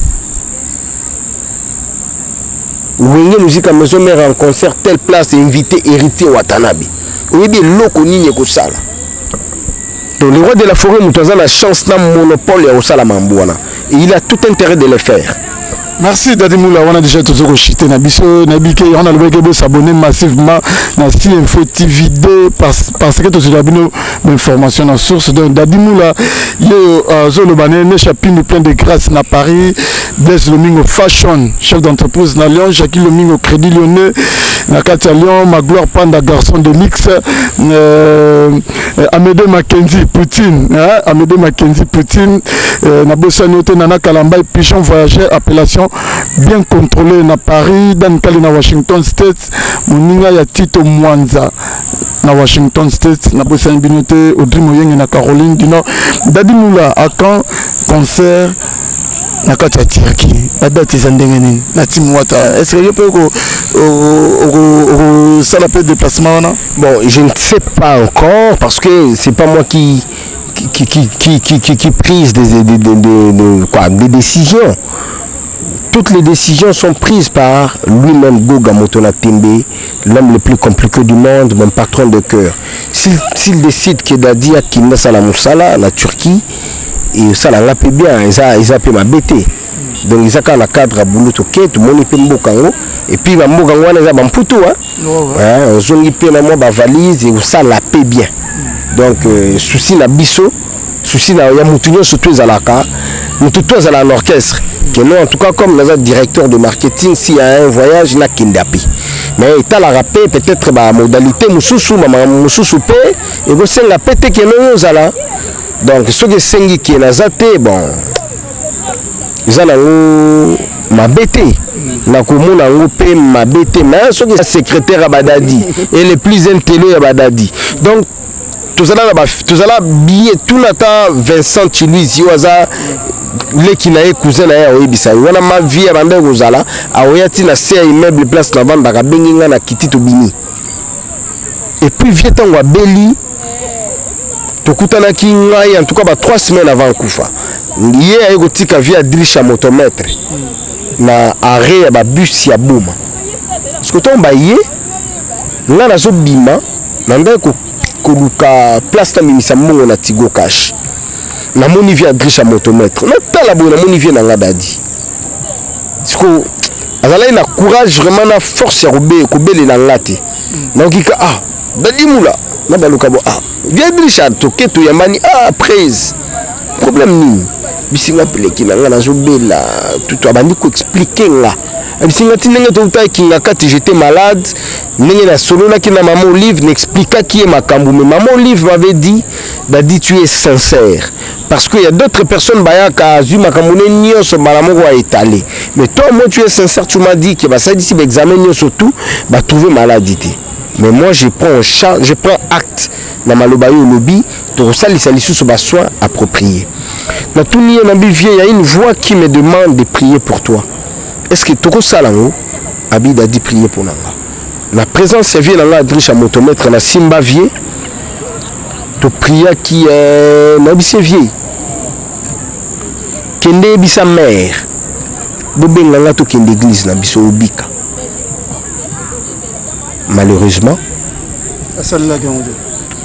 Wenge musique à maison mère en concert telle place invité héritier Watanabe. Oui bien loko nini ko sala. Donc le roi de la forêt, nous avons la chance d'un monopole au Salamambouana. Et il a tout intérêt de le faire. Merci Dadi Moula, on a déjà tout ce que chité na biso na bike on a le beau s'abonner massivement na Info TV 2 parce que tout ce abonné information en source donc Dadi Moula yo zolo bané ne chapine plein de grâce na Paris Blaise Lomingo Fashion chef d'entreprise na Lyon Jacques Lomingo Crédit Lyonnais na Katia Lyon Magloire Panda garçon de mix Amédée Mackenzie Poutine Amédée Mackenzie Poutine na Bossanote Nana Kalambay Pichon voyageur appellation bien contrôlé na Paris dans le na Washington State moninga ya Tito Mwanza na Washington State na Bossane Binote Audrey Moyenge na Caroline du Nord Dadi Moula à quand concert na kati Turquie la date est ndengeni na timu wata est-ce que je peux ça la peut déplacement là bon je ne sais pas encore parce que c'est pas moi qui prise des décisions. Toutes les décisions sont prises par lui-même, Goga Motona Tembe, l'homme le plus compliqué du monde, mon patron de cœur. S'il décide que Dadi a Kinda Salamoussala, la Turquie, et ça l'a fait bien, ils ont pu m'abêter. Donc ils ont un cadre à boulot, tout le monde peut m'bokango, et puis m'bokango, ils ont un poutou, ils ont une valise, et ça l'a fait bien. Donc, souci la biso, souci la Yamoutounion, surtout à l'orchestre. Que nous, en tout cas, comme nous sommes directeur de marketing, s'il y a un voyage, il y a Kindapi. Mais il y a la rappel, peut-être la modalité, Moussoussou, Moussoussou, et vous savez la pété que nous avons. Donc, ceux qui sont qui est bon, ils ont ma bêté. Na komona ngopé ma bêté, mais ceux qui sont secrétaire à Badadi et les plus intelligents à Badadi. Donc, tout ça là, billet, tout le temps, Vincent Chiluiz, les qui n'ont cousin à Oebisa, on a ma vie à Bande Rosala, à Oyati na serre immeuble place la vente à Benginga na Kitito Bini. Et puis vietan wa Beli, Tokutana ki ngai en tout cas 3 semaines avant Koufa. Hier a gotika via Drisha motomètre na arrêt ba bus ya Bouma. Parce que ton baye, là na zo bima, nanda ko koluka place na mimisa mongo na Tigo Cash. Na moni via Drisha motomètre. Na tala bo na moni via na Dadi. Parce que azala ina courage vraiment na force ya ko bele na ngati. Na kika Dadi Moula na baluka bo via Drisha toke to yamani prise. Problème ni bisinga peleki na ngana zo bela tout abandi ko expliquer nga. Bisinga tinenge to utai kinga kati j'étais malade. Nenge na solo na kina maman Olive n'expliqua qui est Makambu. Mais maman Olive m'avait dit, Dadi tu es sincère. Parce qu'il y a d'autres personnes qui ont vu Makambu nyonso malamongo a étalé. Mais toi moi tu es sincère, tu m'as dit que ça d'ici l'examen nyonso tout va trouver maladité. Mais moi je prends acte na malobayo lobby to salisa lisusu ba soin approprié. Dans tout nié na bivie il y a une voix qui me demande de prier pour toi. Est-ce que toko salango abi Dadi prier pour nanga? La présence vient dans la Drisha motomètre na Simba vie to prier qui est na bise vie. Kende bisa mère. Bobenga nga to kende église na biso obika. Malheureusement,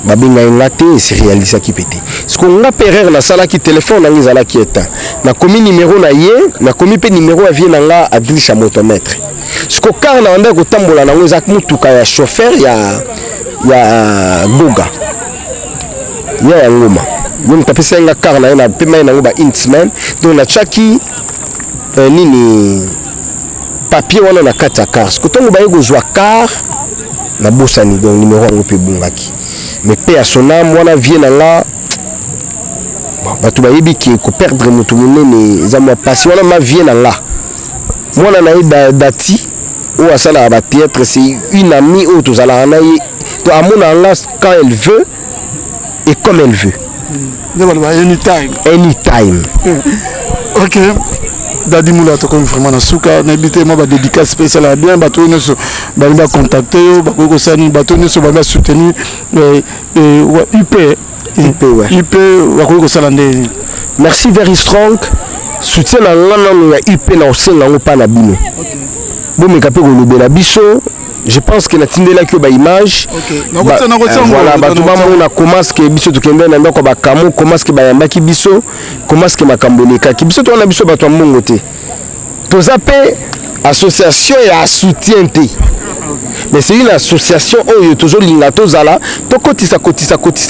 babinga ngate c'est réalisé qui pété. Ce qu'on a perdu na sala qui téléphone na ngizala qui est na commis numéro na yé, na commis pe numéro vient na nga Drisha motomètre. Ce qu'on car na anda ko tambola na ngeza mutuka ya chauffeur ya Goga. Ya ngoma. Nous tapisa nga car na pema na ngoba intsman donc na chaki nini papier wana na kata car. Ce que tongo ba yego zwa car na bosani donc numéro ngo pe bungaki. Mais paix à son âme, moi, vient là. Tu vas y perdre mon tourné, les amours passés. Moi, ma vie là. Moi, là, Dati, ou à ça, là, théâtre, c'est une amie, ou tout ça, là, à mon là, quand elle veut et comme elle veut. Anytime. Anytime. Ok. Dadi Moula to comme vraiment na suka na bité moi ba dédicace spécial à bien bato ne so ba contacter yo ba ko sani bato ne so ba soutenir UP wa ko sala ndé. Merci very strong. Soutien na ngana ya UP na osenga ngo pa na bino. Bo me kapé ko lobela biso je pense que la tindela qui ba image voilà bato bamona comment ce que biso tukende na ndako bakamo comment ce que bayambaki biso comment ce que makamboneka ki biso tona biso bato mbongo te tozape association ya soutien te mais c'est une association où toujours linga tozala to kotisa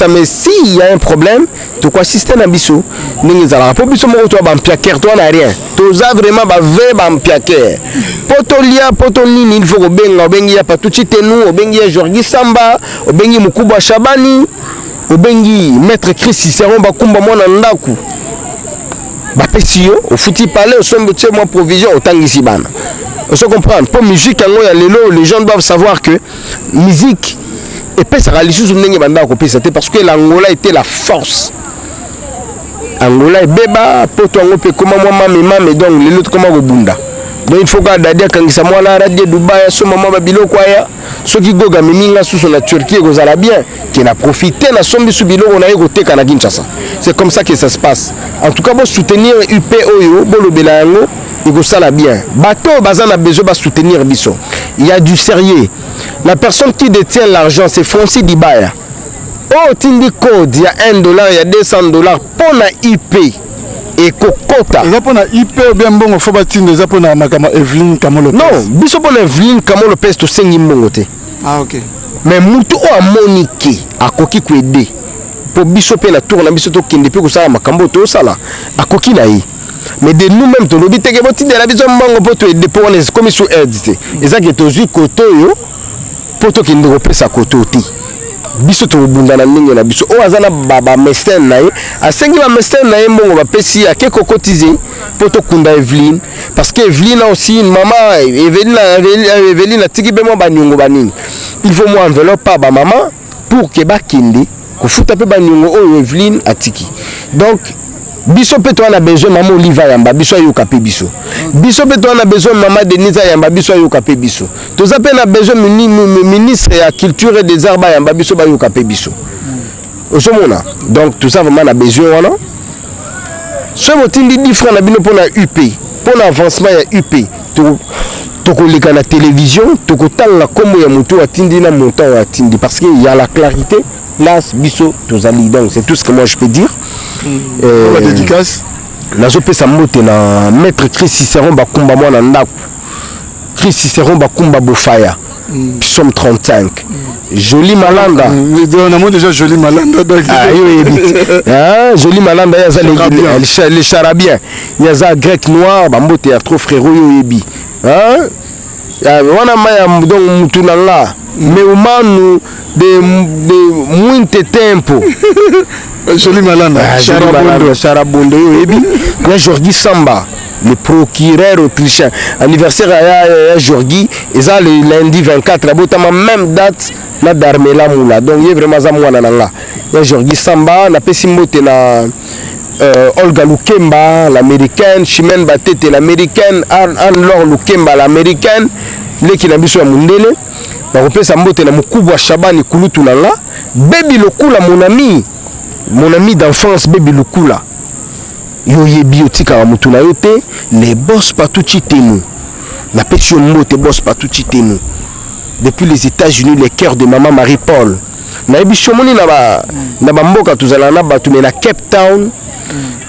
mais si il y a un problème to quoi système na biso ningi zala po biso mo to ba mpiaker to na rien toza vraiment ba ve ba mpiaker poto nini il faut obengi ya patuchi tenu obengi ya Jorgi Samba obengi Mukubwa Shabani obengi maître Chris Cicéron bakumba mwana ndaku bapesio ofuti parler au sombe de moi provision otangisi bana. On se comprend. Pour musique, les gens doivent savoir que musique et puis ça réalise parce que l'Angola était la force. Angola est béba, poto ango pe comment moi mais donc les autres comment bunda. Donc il faut que Dadia quand ça moi la radio Dubaï ce moment babilo quoi ya. Ceux qui goga mininga sous la Turquie gozala bien qui n'a profité na sombi subilo on a écouté kana Kinshasa. C'est comme ça que ça se passe. En tout cas pour soutenir UP Oyo bolo belango il ça la bien. Bateau bazan a besoin de soutenir biso. Il y a du sérieux. La personne qui détient l'argent c'est Francis Dibaya. Oh tindi code il y a $1, il y a $200 pour la IP et kokota. Il y a pour la IP ou bien bon faut batiner ça pour la makama Evelyne Kamolo. Non, biso pour Evelyne Kamolo peste to sengi mongote. Ah OK. Mais mutu o amoniki akoki ko aider. Pour biso pe la tour na biso to kende pe ko sala makambo to sala. Akoki na yi. Mais de nous-mêmes, tu l'obis, tu es de la vision pour te aider pour les commissions aide. Et ça qui est aussi côté pour te qui ne repère sa côté. Biso to bunda na ningi na biso o azana baba mesten na ye asengi ba mesten na ye mbongo ba pesi ya ke kokotiser pour to kunda Evelyne parce que Evelyne a aussi une maman Evelyne a tiki be mo ba nyongo ba nini il faut moi enveloppe pa ba maman pour que ba kindi ko futa pe ba nyongo o Evelyne atiki donc biso pe to na besoin maman Oliva yamba biso yoka pe biso pe to na besoin maman Denise yamba biso yoka pe biso to zape na besoin ministre ya culture et des arts yamba biso ba yoka pe biso osomona donc tout ça vraiment na besoin wana ce motindi different na bino pona UP pona avancement ya UP to koleka na télévision to kotanga kombo ya moto atindi na montant atindi parce que il y a la clarité place biso tozali donc c'est tout ce que moi je peux dire. La dédicace la zopesa mbote na maître Chris Cicéron bakumba mwana ndako Chris Cicéron bakumba bofaya somme 35 Joli Malanda on a déjà Joli Malanda Joli Malanda yaza les charabien yaza grec noir bambote ya trop frérot yo yebi wana maya donc mutunanga mais umanu de muito tempo Joli Malanda Charabondo ebi na Jorgi Samba le procureur autrichien anniversaire à Jorgi et ça le lundi 24 abotama même date na Darmela Moula donc il est vraiment za mwana nanga ya Jorgi Samba na pesi mbote na Olga Lukemba l'américaine Chimène Batete l'américaine Anne-Laure Lukemba l'américaine leki na biso ya mundele na kopesa mbote na Mukubwa Shabani kulutu nanga Baby Lokula mon ami d'enfance Baby Lokula yo yebi otika wa mutu na yote les boss partout chitenu na pesi mbote boss partout chitenu depuis les États-Unis les cœurs de maman Marie-Paul na yebi shomoni na ba mboka tozala na batu na Cape Town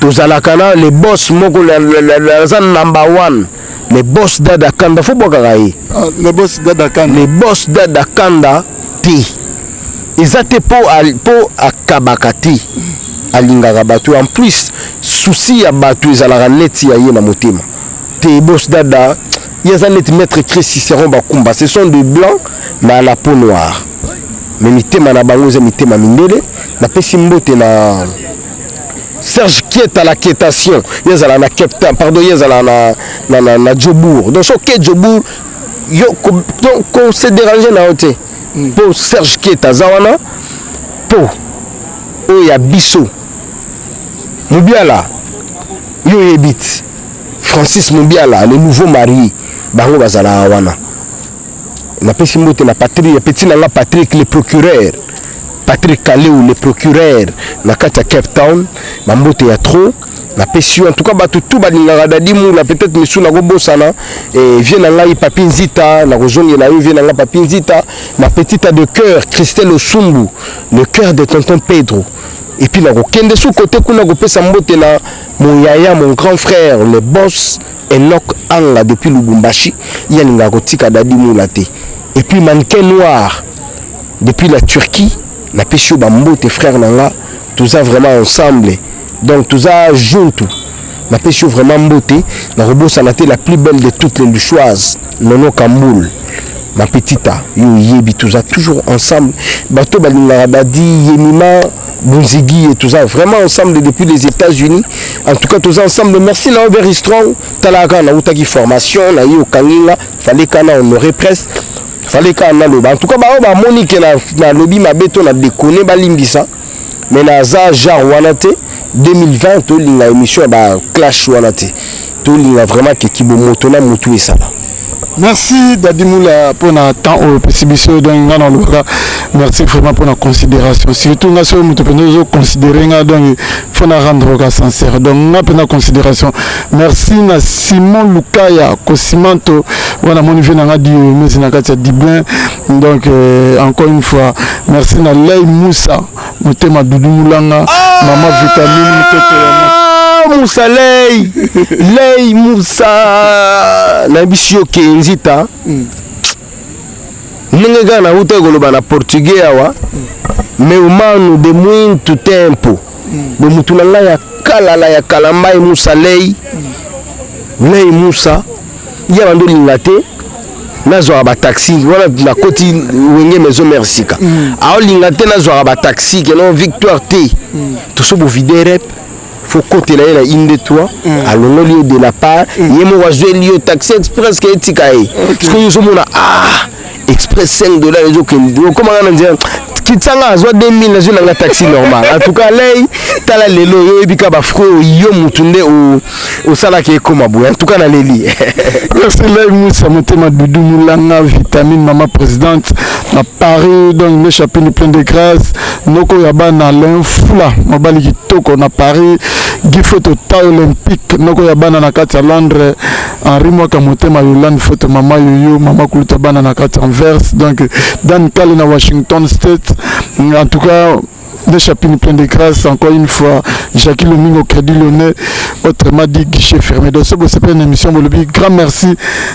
tozala kana les boss moko la zan number 1 les boss Dada Kanda faut boka gaé les boss Dada Kanda ti ezate po akabakati alingaka batu en plus souci ya batu ezalaka neti ya ye na motema te boss Dada yaza neti maître Chris Cicéron bakumba ce sont de blancs mais à la peau noire mais mitema na bango ze mitema mindele na pesi mbote na Serge Kieta la quietation yazala na Cape Town pardon yazala na Djobour donc so ke Djobour yo ko se déranger na hote pour Serge Kieta zawana pour oya biso Mubiala yo yebit Francis Mubiala le nouveau marié bango bazala wana na pesi mbote na Patrick petit na Patrick le procureur Patrick Kaleu le procureur na kati ya Cape Town mambote ya trop na pesio en tout cas batu tout balingaka dadi mula peut-être misu na kobosana et vient na ngai papi nzita na kozongela yo vient na ngai papi nzita ma petite de cœur Christelle Osumbu le cœur de tonton Pedro et puis na kokende sous côté kuna kopesa mbote na mon yaya mon grand frère le boss Enoch Anga depuis Lubumbashi yalinga kotika dadi mula te et puis mannequin noir depuis la Turquie na pesio bambote frère nanga tout ça vraiment ensemble. Donc tout ça junto. Ma pêche vraiment beauté. La robot sanaté la plus belle de toutes les luchoises. Nono Kamboul. Ma petite. Yo yebi tout ça toujours ensemble. Bato Balinga Dadi, Yemima, Bunzigi et tout ça. Vraiment ensemble depuis les États-Unis. En tout cas tout ça ensemble. Merci na Very Strong. Talaga na utaki formation. Na yo Kanginga. Fallait qu'on honoré presse. Fallait qu'on a loba. En tout cas ba Monique na lobby ma béton na déconné balimbisa. Mais na za jar wanate 2020 to linga émission ba clash wanate to linga vraiment que kibomoto na mutu esala. Merci Dadi Moula pour notre temps au PCBC donc merci vraiment pour la considération surtout nous sommes nous considérer donc faut rendre sincère donc on a pris considération merci na Simon Lukaya Kosimanto voilà mon niveau na dit mais na katia Diblin donc encore une fois merci na Lei Moussa motema Doudou Moulanga maman vitamine Moussa Lei Moussa na bisio kenzita ndenge gana uta koloba na portugais awa mais umanu de muito tempo bo mutulanga ya kalamba Moussa Lei Moussa ya bando lingate nazo ba taxi wala na koti wenge maison mersika a lingate nazo ba taxi que non Victoire T tout so bo videre faut côté là la inde toi à le lieu de la part yemo wa jouer lieu taxi express que tikae parce que nous mona express $5 les autres comment on dit kitanga zo 2000 na zona taxi normal en tout cas lei tala lelo yo ebika ba fro yo mutunde o sala ke koma bo en tout cas na leli merci Lei Moussa motema Doudou Moulanga vitamine maman présidente na Paris donc le chapitre plein de grâce noko yabana l'infula mobali kitoko na Paris gi photo ta olympique noko yabana na kati ya Londres Henri Mwaka motema Yolande photo mama yoyo mama kuluta bana na kati Anvers donc Dan Kali na Washington State en tout cas des chapitres plein de grâce encore une fois Jackie Lomingo Crédit Lyonnais autrement dit guichet fermé donc c'est pas une émission grand merci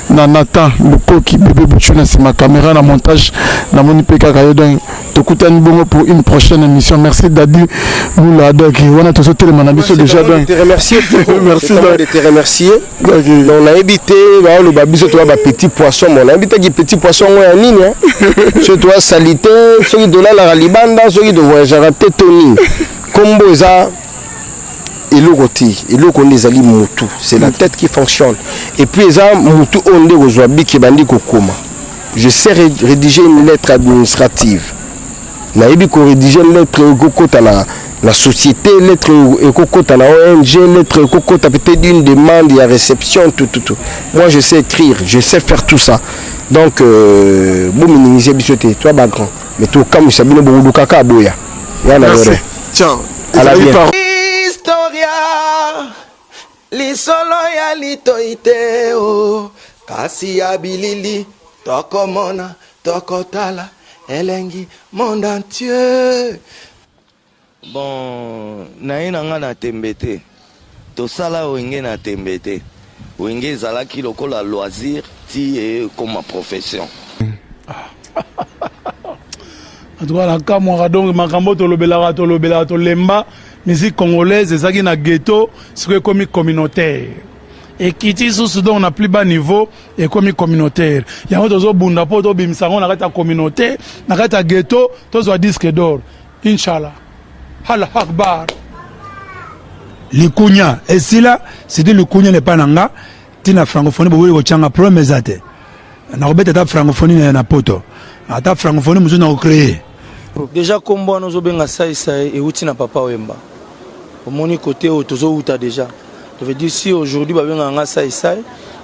na Nathan Loko qui bébé Bouchuna c'est ma caméra na montage na moni peka kayo donc tokutani bongo pour une prochaine émission merci Dadi Moula donc on a tous sauté les manabiso déjà donc te remercier merci de te remercier donc on a évité le babiso toi ba petit poisson on a évité qui petit poisson en ligne sur toi salité ceux qui donnent la libanda ceux qui de voyager Tony combo eza elokoti eloko ndezali mutu c'est la tête qui fonctionne et puis eza mutu onde kozwa biki bandi kokoma je sais rédiger une lettre administrative na yebi ko rédiger une lettre ekokota la société lettre ekokota la ONG lettre ekokota peut-être une demande ya réception tout moi je sais écrire je sais faire tout ça donc bon minimiser bisoté toi ba grand mais tout comme ça bino bo kaka boya. Merci. Ciao. À la bien. Historia lisolo ya litoite o kasi ya bilili tokomona tokotala elengi monde entier. Bon naina nga na tembete tosala wenge na tembete wenge ezalaki lokola loisir ti comme profession. En tout cas, la Kamwara donc Makambo tolobela tolemba musique congolaise ezaki na ghetto c'est comme communautaire et kiti sous donc on a plus bas niveau et comme communautaire il y a autre bunda po to bimsango na kata communauté na kata ghetto to zo disque d'or inchallah Allah akbar likunya et si là c'était le kunya n'est pas nanga tina francophonie bo ko changa problème zate na robeta ta francophonie na poto ata francophonie muzo na créer déjà comme bon nous obenga ça et outi na papa Wemba au moni côté tozo uta déjà ça veut dire si aujourd'hui ba benga ça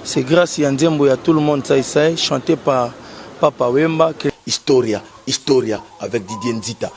c'est grâce à Nzembo ya tout le monde ça chanté par papa Wemba que historia avec Didier Nzita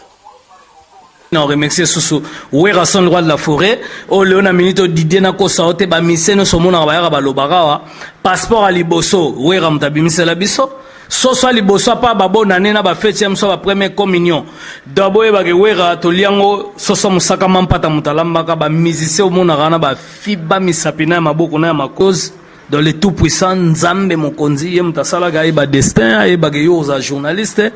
On remercie Soussou. Ouera son roi de la forêt. O Léona Minito Didier Nako Saote ba miseno somona ba yara ba lobarawa. Passeport à Liboso. Ouera mtabimise la biso. Soso Liboso pa babo nanena ba fête yamso ba première communion. Dabo ba ke ouera to liango soso musaka mampata mutalamba ka ba musicien omona kana ba fiba misapina maboko na makoz. Dans les tout puissants Nzambe Mokonzi yem tasala ga ba destin ay ba yo za journaliste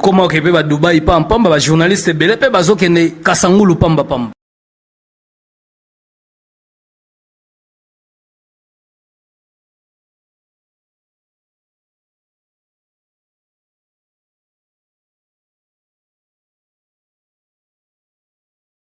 comment que ba Dubai pam pam ba journaliste bele pe bazokende kasangulu pamba pam